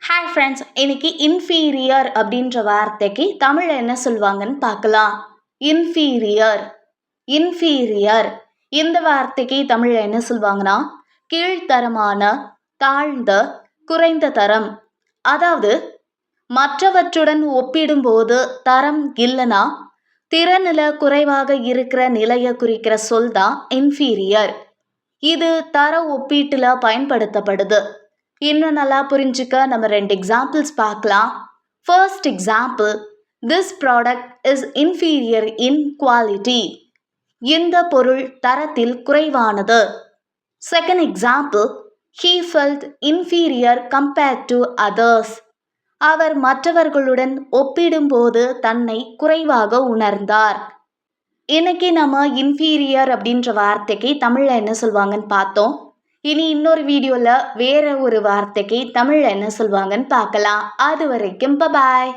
Hi friends, இன்னைக்கு inferior அப்படின்ற வார்த்தைக்கு தமிழில் என்ன சொல்லுவாங்கன்னு பார்க்கலாம். இன்ஃபீரியர் இன்ஃபீரியர் இந்த வார்த்தைக்கு தமிழில் என்ன சொல்லுவாங்கன்னா கீழ்த்தரமான, தாழ்ந்த, குறைந்த தரம். அதாவது மற்றவற்றுடன் ஒப்பிடும்போது தரம் இல்லைன்னா திறனில் குறைவாக இருக்கிற நிலையை குறிக்கிற சொல் தான் இன்ஃபீரியர். இது தர ஒப்பீட்டில் பயன்படுத்தப்படுது. இன்னும் நல்லா புரிஞ்சுக்க நம்ம 2 எக்ஸாம்பிள்ஸ் பார்க்கலாம். First example, this product is inferior in quality. இந்த பொருள் தரத்தில் குறைவானது. Second example, he felt inferior compared to others. அவர் மற்றவர்களுடன் ஒப்பிடும்போது தன்னை குறைவாக உணர்ந்தார். இன்னைக்கு நம்ம இன்ஃபீரியர் அப்படின்ற வார்த்தைக்கு தமிழில் என்ன சொல்லுவாங்கன்னு பார்த்தோம். இனி இன்னொரு வீடியோவில் வேற ஒரு வார்த்தைக்கு தமிழில் என்ன சொல்லுவாங்கன்னு பார்க்கலாம். அது வரைக்கும் பாய்.